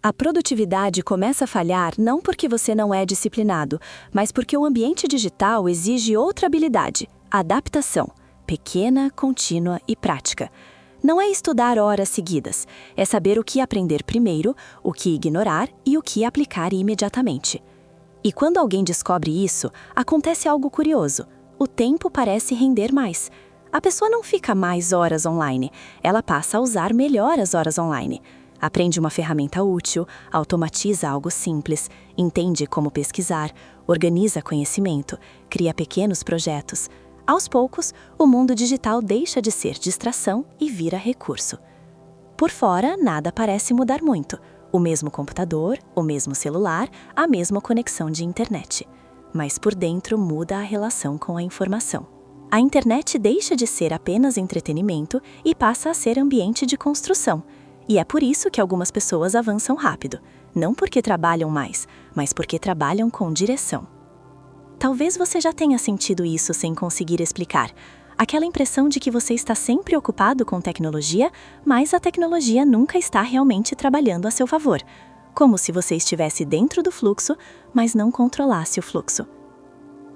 A produtividade começa a falhar não porque você não é disciplinado, mas porque o ambiente digital exige outra habilidade: adaptação, pequena, contínua e prática. Não é estudar horas seguidas, é saber o que aprender primeiro, o que ignorar e o que aplicar imediatamente. E quando alguém descobre isso, acontece algo curioso: o tempo parece render mais. A pessoa não fica mais horas online, ela passa a usar melhor as horas online. Aprende uma ferramenta útil, automatiza algo simples, entende como pesquisar, organiza conhecimento, cria pequenos projetos. Aos poucos, o mundo digital deixa de ser distração e vira recurso. Por fora, nada parece mudar muito. O mesmo computador, o mesmo celular, a mesma conexão de internet. Mas por dentro muda a relação com a informação. A internet deixa de ser apenas entretenimento e passa a ser ambiente de construção. E é por isso que algumas pessoas avançam rápido, não porque trabalham mais, mas porque trabalham com direção. Talvez você já tenha sentido isso sem conseguir explicar. Aquela impressão de que você está sempre ocupado com tecnologia, mas a tecnologia nunca está realmente trabalhando a seu favor. Como se você estivesse dentro do fluxo, mas não controlasse o fluxo.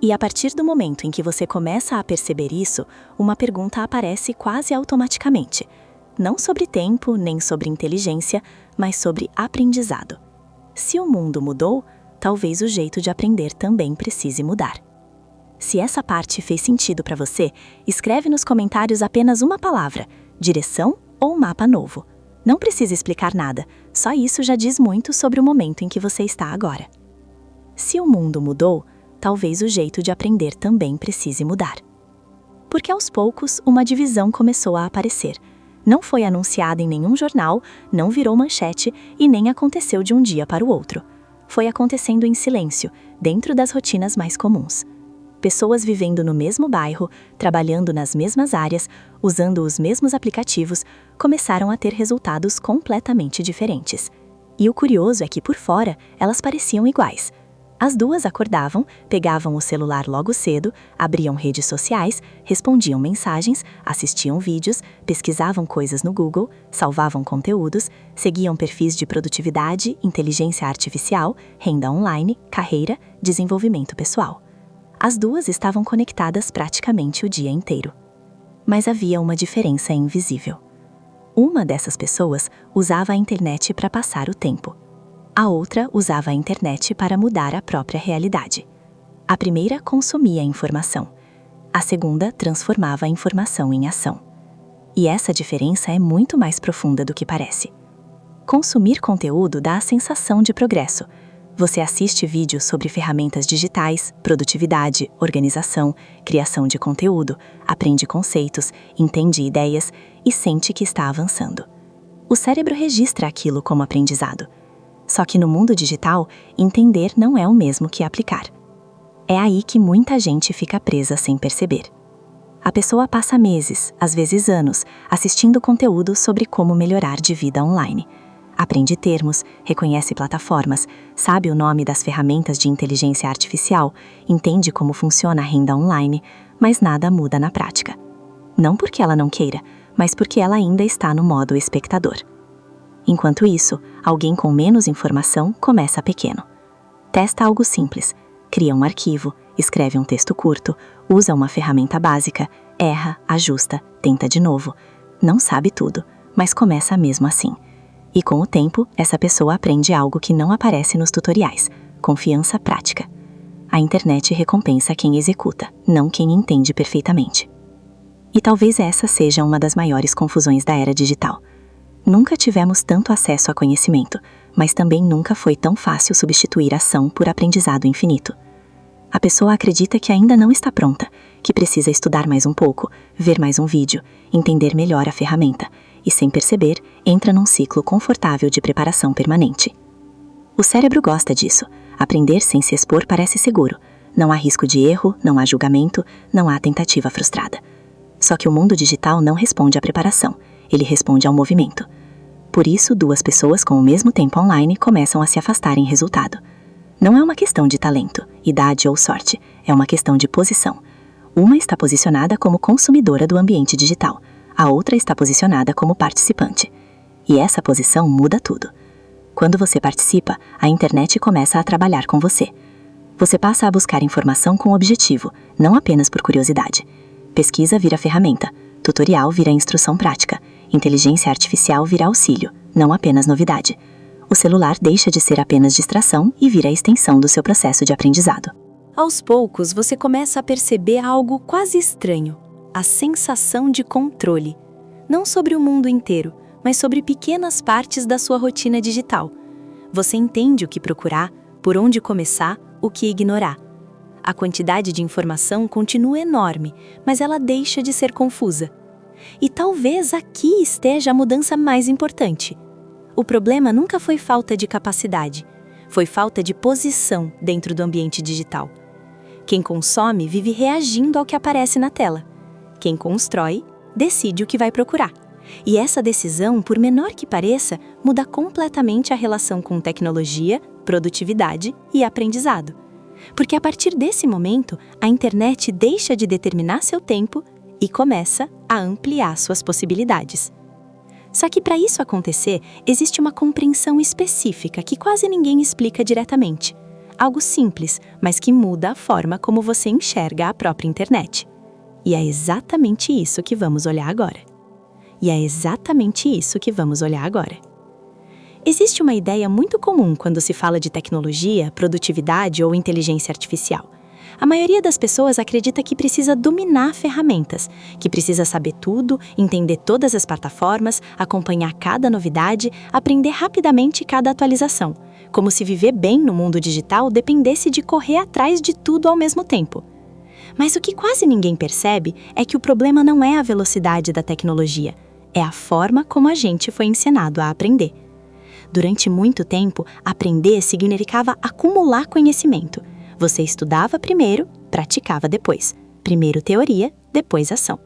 E a partir do momento em que você começa a perceber isso, uma pergunta aparece quase automaticamente. Não sobre tempo, nem sobre inteligência, mas sobre aprendizado. Se o mundo mudou, talvez o jeito de aprender também precise mudar. Se essa parte fez sentido para você, escreve nos comentários apenas uma palavra: direção ou mapa novo. Não precisa explicar nada, só isso já diz muito sobre o momento em que você está agora. Se o mundo mudou, talvez o jeito de aprender também precise mudar. Porque aos poucos, uma divisão começou a aparecer. Não foi anunciada em nenhum jornal, não virou manchete e nem aconteceu de um dia para o outro. Foi acontecendo em silêncio, dentro das rotinas mais comuns. Pessoas vivendo no mesmo bairro, trabalhando nas mesmas áreas, usando os mesmos aplicativos, começaram a ter resultados completamente diferentes. E o curioso é que por fora, elas pareciam iguais. As duas acordavam, pegavam o celular logo cedo, abriam redes sociais, respondiam mensagens, assistiam vídeos, pesquisavam coisas no Google, salvavam conteúdos, seguiam perfis de produtividade, inteligência artificial, renda online, carreira, desenvolvimento pessoal. As duas estavam conectadas praticamente o dia inteiro. Mas havia uma diferença invisível. Uma dessas pessoas usava a internet para passar o tempo. A outra usava a internet para mudar a própria realidade. A primeira consumia informação. A segunda transformava a informação em ação. E essa diferença é muito mais profunda do que parece. Consumir conteúdo dá a sensação de progresso. Você assiste vídeos sobre ferramentas digitais, produtividade, organização, criação de conteúdo, aprende conceitos, entende ideias e sente que está avançando. O cérebro registra aquilo como aprendizado. Só que no mundo digital, entender não é o mesmo que aplicar. É aí que muita gente fica presa sem perceber. A pessoa passa meses, às vezes anos, assistindo conteúdo sobre como melhorar de vida online. Aprende termos, reconhece plataformas, sabe o nome das ferramentas de inteligência artificial, entende como funciona a renda online, mas nada muda na prática. Não porque ela não queira, mas porque ela ainda está no modo espectador. Enquanto isso, alguém com menos informação começa pequeno. Testa algo simples, cria um arquivo, escreve um texto curto, usa uma ferramenta básica, erra, ajusta, tenta de novo. Não sabe tudo, mas começa mesmo assim. E com o tempo, essa pessoa aprende algo que não aparece nos tutoriais: confiança prática. A internet recompensa quem executa, não quem entende perfeitamente. E talvez essa seja uma das maiores confusões da era digital. Nunca tivemos tanto acesso a conhecimento, mas também nunca foi tão fácil substituir ação por aprendizado infinito. A pessoa acredita que ainda não está pronta, que precisa estudar mais um pouco, ver mais um vídeo, entender melhor a ferramenta, e sem perceber, entra num ciclo confortável de preparação permanente. O cérebro gosta disso. Aprender sem se expor parece seguro. Não há risco de erro, não há julgamento, não há tentativa frustrada. Só que o mundo digital não responde à preparação, ele responde ao movimento. Por isso, duas pessoas com o mesmo tempo online começam a se afastar em resultado. Não é uma questão de talento, idade ou sorte, é uma questão de posição. Uma está posicionada como consumidora do ambiente digital, a outra está posicionada como participante. E essa posição muda tudo. Quando você participa, a internet começa a trabalhar com você. Você passa a buscar informação com objetivo, não apenas por curiosidade. Pesquisa vira ferramenta, tutorial vira instrução prática, inteligência artificial vira auxílio, não apenas novidade. O celular deixa de ser apenas distração e vira a extensão do seu processo de aprendizado. Aos poucos, você começa a perceber algo quase estranho, a sensação de controle. Não sobre o mundo inteiro, mas sobre pequenas partes da sua rotina digital. Você entende o que procurar, por onde começar, o que ignorar. A quantidade de informação continua enorme, mas ela deixa de ser confusa. E talvez aqui esteja a mudança mais importante. O problema nunca foi falta de capacidade, foi falta de posição dentro do ambiente digital. Quem consome vive reagindo ao que aparece na tela. Quem constrói, decide o que vai procurar. E essa decisão, por menor que pareça, muda completamente a relação com tecnologia, produtividade e aprendizado. Porque a partir desse momento, a internet deixa de determinar seu tempo e começa a ampliar suas possibilidades. Só que para isso acontecer, existe uma compreensão específica que quase ninguém explica diretamente. Algo simples, mas que muda a forma como você enxerga a própria internet. E é exatamente isso que vamos olhar agora. Existe uma ideia muito comum quando se fala de tecnologia, produtividade ou inteligência artificial. A maioria das pessoas acredita que precisa dominar ferramentas, que precisa saber tudo, entender todas as plataformas, acompanhar cada novidade, aprender rapidamente cada atualização, como se viver bem no mundo digital dependesse de correr atrás de tudo ao mesmo tempo. Mas o que quase ninguém percebe é que o problema não é a velocidade da tecnologia, é a forma como a gente foi ensinado a aprender. Durante muito tempo, aprender significava acumular conhecimento. Você estudava primeiro, praticava depois. Primeiro teoria, depois ação.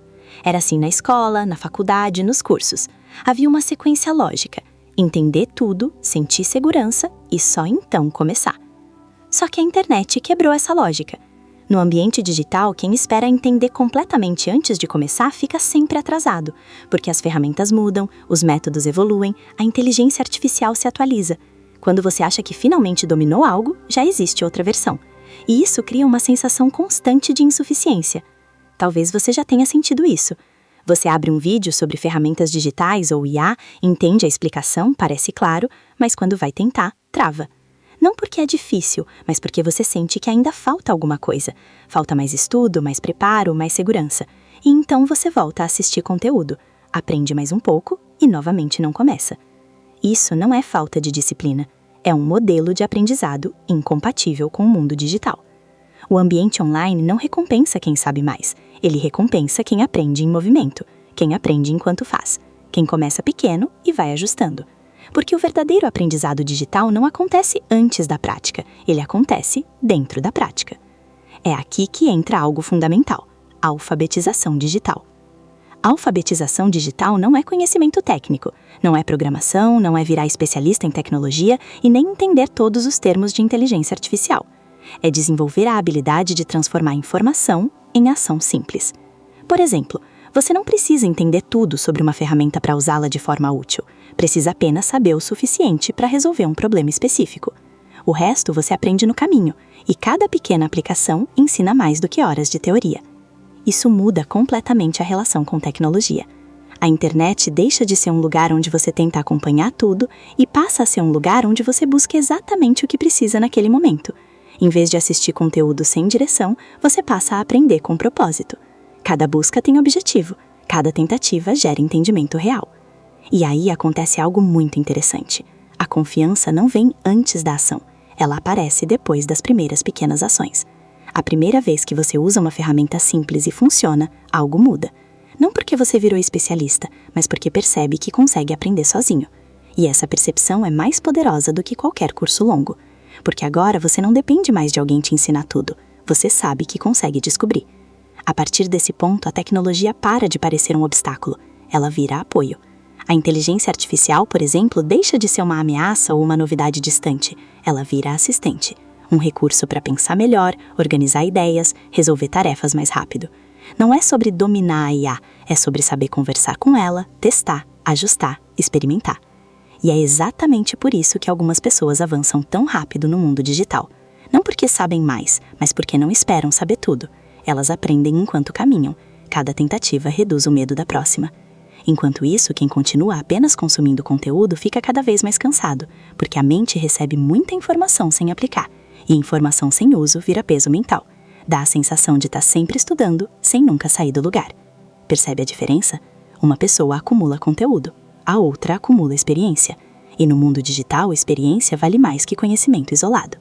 Era assim na escola, na faculdade, nos cursos. Havia uma sequência lógica. Entender tudo, sentir segurança e só então começar. Só que a internet quebrou essa lógica. No ambiente digital, quem espera entender completamente antes de começar fica sempre atrasado, porque as ferramentas mudam, os métodos evoluem, a inteligência artificial se atualiza. Quando você acha que finalmente dominou algo, já existe outra versão. E isso cria uma sensação constante de insuficiência. Talvez você já tenha sentido isso. Você abre um vídeo sobre ferramentas digitais ou IA, entende a explicação, parece claro, mas quando vai tentar, trava. Não porque é difícil, mas porque você sente que ainda falta alguma coisa. Falta mais estudo, mais preparo, mais segurança. E então você volta a assistir conteúdo, aprende mais um pouco e novamente não começa. Isso não é falta de disciplina. É um modelo de aprendizado incompatível com o mundo digital. O ambiente online não recompensa quem sabe mais. Ele recompensa quem aprende em movimento, quem aprende enquanto faz, quem começa pequeno e vai ajustando. Porque o verdadeiro aprendizado digital não acontece antes da prática, ele acontece dentro da prática. É aqui que entra algo fundamental: a alfabetização digital. A alfabetização digital não é conhecimento técnico, não é programação, não é virar especialista em tecnologia e nem entender todos os termos de inteligência artificial. É desenvolver a habilidade de transformar informação em ação simples. Por exemplo, você não precisa entender tudo sobre uma ferramenta para usá-la de forma útil. Precisa apenas saber o suficiente para resolver um problema específico. O resto você aprende no caminho, e cada pequena aplicação ensina mais do que horas de teoria. Isso muda completamente a relação com tecnologia. A internet deixa de ser um lugar onde você tenta acompanhar tudo e passa a ser um lugar onde você busca exatamente o que precisa naquele momento. Em vez de assistir conteúdo sem direção, você passa a aprender com propósito. Cada busca tem objetivo, cada tentativa gera entendimento real. E aí acontece algo muito interessante. A confiança não vem antes da ação, ela aparece depois das primeiras pequenas ações. A primeira vez que você usa uma ferramenta simples e funciona, algo muda. Não porque você virou especialista, mas porque percebe que consegue aprender sozinho. E essa percepção é mais poderosa do que qualquer curso longo. Porque agora você não depende mais de alguém te ensinar tudo. Você sabe que consegue descobrir. A partir desse ponto, a tecnologia para de parecer um obstáculo. Ela vira apoio. A inteligência artificial, por exemplo, deixa de ser uma ameaça ou uma novidade distante. Ela vira assistente. Um recurso para pensar melhor, organizar ideias, resolver tarefas mais rápido. Não é sobre dominar a IA, é sobre saber conversar com ela, testar, ajustar, experimentar. E é exatamente por isso que algumas pessoas avançam tão rápido no mundo digital. Não porque sabem mais, mas porque não esperam saber tudo. Elas aprendem enquanto caminham. Cada tentativa reduz o medo da próxima. Enquanto isso, quem continua apenas consumindo conteúdo fica cada vez mais cansado, porque a mente recebe muita informação sem aplicar, e informação sem uso vira peso mental. Dá a sensação de estar sempre estudando, sem nunca sair do lugar. Percebe a diferença? Uma pessoa acumula conteúdo, a outra acumula experiência. E no mundo digital, experiência vale mais que conhecimento isolado.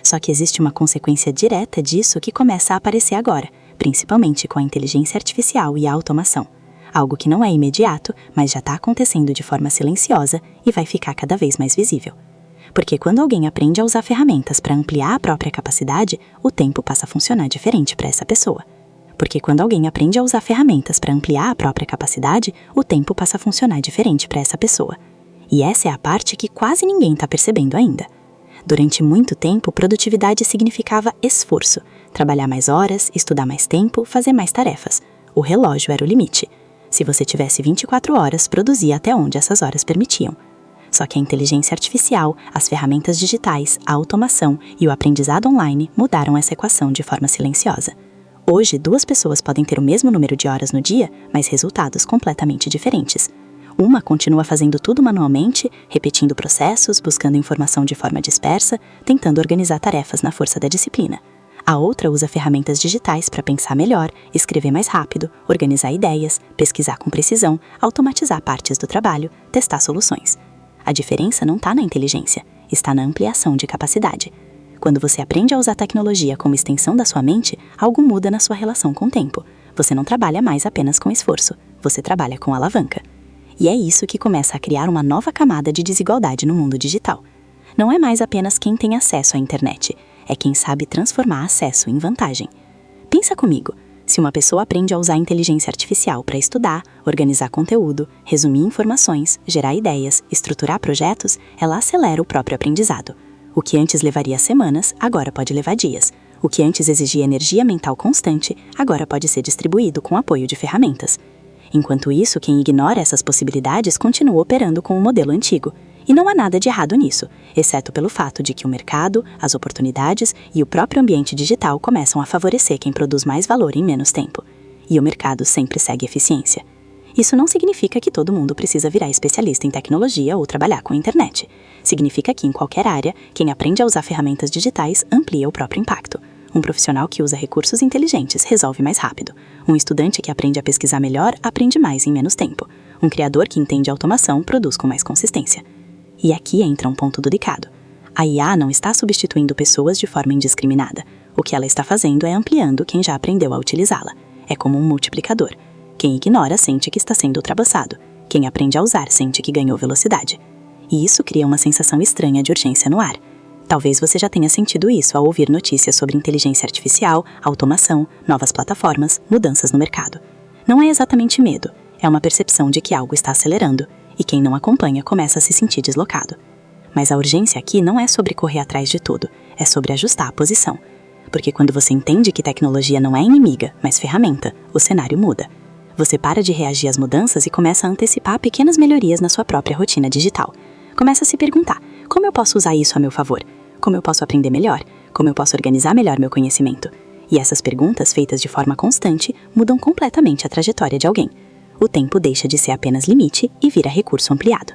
Só que existe uma consequência direta disso que começa a aparecer agora, principalmente com a inteligência artificial e a automação. Algo que não é imediato, mas já está acontecendo de forma silenciosa e vai ficar cada vez mais visível. Porque quando alguém aprende a usar ferramentas para ampliar a própria capacidade, o tempo passa a funcionar diferente para essa pessoa. Porque quando alguém aprende a usar ferramentas para ampliar a própria capacidade, o tempo passa a funcionar diferente para essa pessoa. E essa é a parte que quase ninguém está percebendo ainda. Durante muito tempo, produtividade significava esforço, trabalhar mais horas, estudar mais tempo, fazer mais tarefas. O relógio era o limite. Se você tivesse 24 horas, produzia até onde essas horas permitiam. Só que a inteligência artificial, as ferramentas digitais, a automação e o aprendizado online mudaram essa equação de forma silenciosa. Hoje, 2 pessoas podem ter o mesmo número de horas no dia, mas resultados completamente diferentes. Uma continua fazendo tudo manualmente, repetindo processos, buscando informação de forma dispersa, tentando organizar tarefas na força da disciplina. A outra usa ferramentas digitais para pensar melhor, escrever mais rápido, organizar ideias, pesquisar com precisão, automatizar partes do trabalho, testar soluções. A diferença não está na inteligência, está na ampliação de capacidade. Quando você aprende a usar tecnologia como extensão da sua mente, algo muda na sua relação com o tempo. Você não trabalha mais apenas com esforço, você trabalha com alavanca. E é isso que começa a criar uma nova camada de desigualdade no mundo digital. Não é mais apenas quem tem acesso à internet, é quem sabe transformar acesso em vantagem. Pensa comigo, se uma pessoa aprende a usar a inteligência artificial para estudar, organizar conteúdo, resumir informações, gerar ideias, estruturar projetos, ela acelera o próprio aprendizado. O que antes levaria semanas, agora pode levar dias. O que antes exigia energia mental constante, agora pode ser distribuído com apoio de ferramentas. Enquanto isso, quem ignora essas possibilidades continua operando com o modelo antigo. E não há nada de errado nisso, exceto pelo fato de que o mercado, as oportunidades e o próprio ambiente digital começam a favorecer quem produz mais valor em menos tempo. E o mercado sempre segue eficiência. Isso não significa que todo mundo precisa virar especialista em tecnologia ou trabalhar com a internet. Significa que, em qualquer área, quem aprende a usar ferramentas digitais amplia o próprio impacto. Um profissional que usa recursos inteligentes resolve mais rápido. Um estudante que aprende a pesquisar melhor aprende mais em menos tempo. Um criador que entende automação produz com mais consistência. E aqui entra um ponto delicado. A IA não está substituindo pessoas de forma indiscriminada. O que ela está fazendo é ampliando quem já aprendeu a utilizá-la. É como um multiplicador. Quem ignora sente que está sendo ultrapassado. Quem aprende a usar sente que ganhou velocidade. E isso cria uma sensação estranha de urgência no ar. Talvez você já tenha sentido isso ao ouvir notícias sobre inteligência artificial, automação, novas plataformas, mudanças no mercado. Não é exatamente medo, é uma percepção de que algo está acelerando, e quem não acompanha começa a se sentir deslocado. Mas a urgência aqui não é sobre correr atrás de tudo, é sobre ajustar a posição. Porque quando você entende que tecnologia não é inimiga, mas ferramenta, o cenário muda. Você para de reagir às mudanças e começa a antecipar pequenas melhorias na sua própria rotina digital. Começa a se perguntar, como eu posso usar isso a meu favor? Como eu posso aprender melhor? Como eu posso organizar melhor meu conhecimento? E essas perguntas, feitas de forma constante, mudam completamente a trajetória de alguém. O tempo deixa de ser apenas limite e vira recurso ampliado.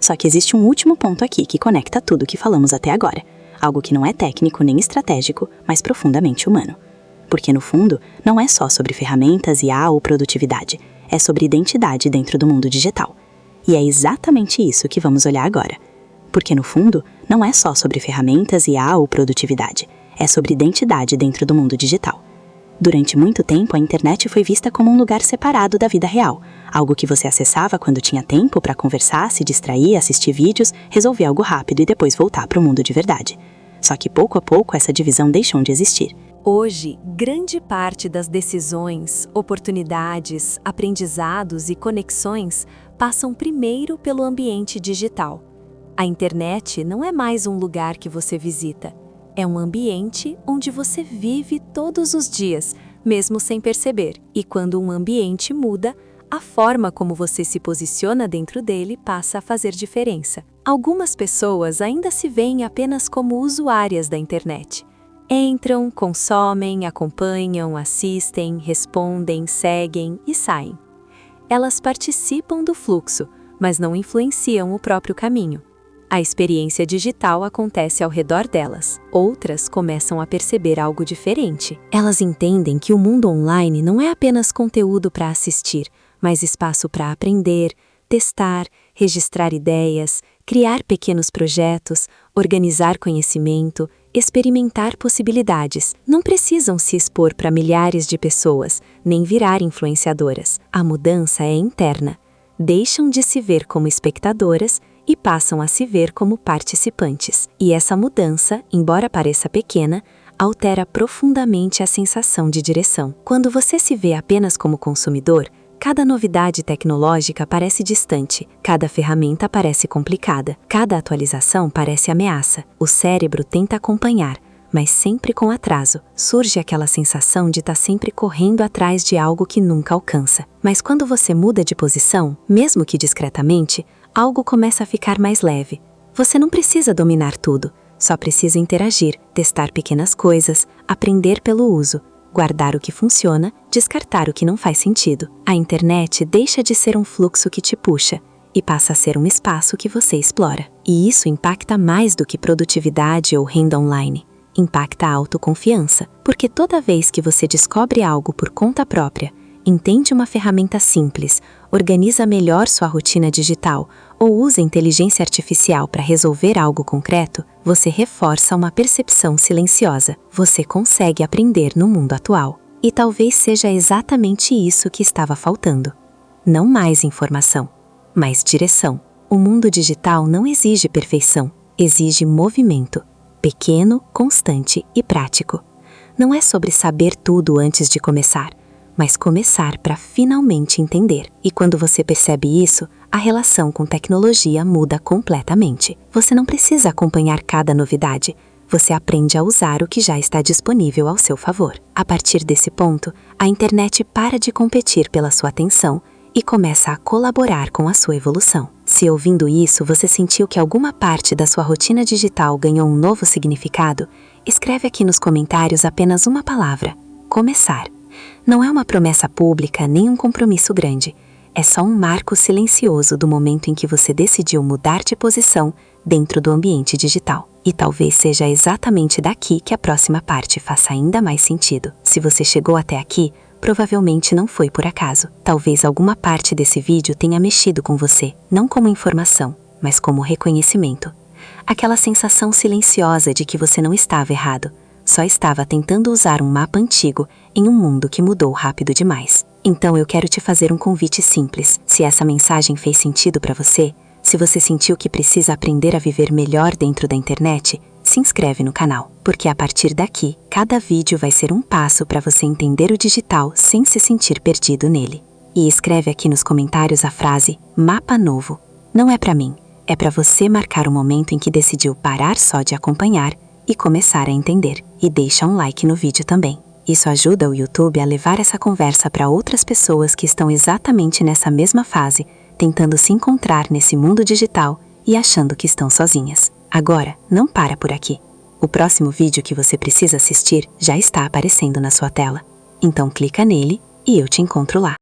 Só que existe um último ponto aqui que conecta tudo o que falamos até agora. Algo que não é técnico nem estratégico, mas profundamente humano. Porque, no fundo, não é só sobre ferramentas, IA ou produtividade. É sobre identidade dentro do mundo digital. E é exatamente isso que vamos olhar agora. Porque, no fundo, não é só sobre ferramentas, IA ou produtividade. É sobre identidade dentro do mundo digital. Durante muito tempo, a internet foi vista como um lugar separado da vida real. Algo que você acessava quando tinha tempo para conversar, se distrair, assistir vídeos, resolver algo rápido e depois voltar para o mundo de verdade. Só que pouco a pouco essa divisão deixou de existir. Hoje, grande parte das decisões, oportunidades, aprendizados e conexões passam primeiro pelo ambiente digital. A internet não é mais um lugar que você visita. É um ambiente onde você vive todos os dias, mesmo sem perceber. E quando um ambiente muda, A forma como você se posiciona dentro dele passa a fazer diferença. Algumas pessoas ainda se veem apenas como usuárias da internet. Entram, consomem, acompanham, assistem, respondem, seguem e saem. Elas participam do fluxo, mas não influenciam o próprio caminho. A experiência digital acontece ao redor delas. Outras começam a perceber algo diferente. Elas entendem que o mundo online não é apenas conteúdo para assistir, mas espaço para aprender, testar, registrar ideias, criar pequenos projetos, organizar conhecimento, experimentar possibilidades. Não precisam se expor para milhares de pessoas, nem virar influenciadoras. A mudança é interna. Deixam de se ver como espectadoras e passam a se ver como participantes. E essa mudança, embora pareça pequena, altera profundamente a sensação de direção. Quando você se vê apenas como consumidor, cada novidade tecnológica parece distante, cada ferramenta parece complicada, cada atualização parece ameaça. O cérebro tenta acompanhar, mas sempre com atraso. Surge aquela sensação de estar sempre correndo atrás de algo que nunca alcança. Mas quando você muda de posição, mesmo que discretamente, algo começa a ficar mais leve. Você não precisa dominar tudo, só precisa interagir, testar pequenas coisas, aprender pelo uso, guardar o que funciona, descartar o que não faz sentido. A internet deixa de ser um fluxo que te puxa e passa a ser um espaço que você explora. E isso impacta mais do que produtividade ou renda online. Impacta a autoconfiança, porque toda vez que você descobre algo por conta própria, entende uma ferramenta simples, organiza melhor sua rotina digital ou usa inteligência artificial para resolver algo concreto, você reforça uma percepção silenciosa. Você consegue aprender no mundo atual. E talvez seja exatamente isso que estava faltando. Não mais informação, mas direção. O mundo digital não exige perfeição, exige movimento. Pequeno, constante e prático. Não é sobre saber tudo antes de começar, mas começar para finalmente entender. E quando você percebe isso, a relação com tecnologia muda completamente. Você não precisa acompanhar cada novidade, você aprende a usar o que já está disponível ao seu favor. A partir desse ponto, a internet para de competir pela sua atenção e começa a colaborar com a sua evolução. Se ouvindo isso você sentiu que alguma parte da sua rotina digital ganhou um novo significado, escreve aqui nos comentários apenas uma palavra: começar. Não é uma promessa pública nem um compromisso grande. É só um marco silencioso do momento em que você decidiu mudar de posição dentro do ambiente digital. E talvez seja exatamente daqui que a próxima parte faça ainda mais sentido. Se você chegou até aqui, provavelmente não foi por acaso. Talvez alguma parte desse vídeo tenha mexido com você, não como informação, mas como reconhecimento. Aquela sensação silenciosa de que você não estava errado, só estava tentando usar um mapa antigo em um mundo que mudou rápido demais. Então eu quero te fazer um convite simples. Se essa mensagem fez sentido para você, se você sentiu que precisa aprender a viver melhor dentro da internet, se inscreve no canal, porque a partir daqui, cada vídeo vai ser um passo para você entender o digital sem se sentir perdido nele. E escreve aqui nos comentários a frase "Mapa Novo". Não é para mim, é para você marcar o momento em que decidiu parar só de acompanhar e começar a entender. E deixa um like no vídeo também. Isso ajuda o YouTube a levar essa conversa para outras pessoas que estão exatamente nessa mesma fase, tentando se encontrar nesse mundo digital e achando que estão sozinhas. Agora, não para por aqui. O próximo vídeo que você precisa assistir já está aparecendo na sua tela. Então clica nele e eu te encontro lá.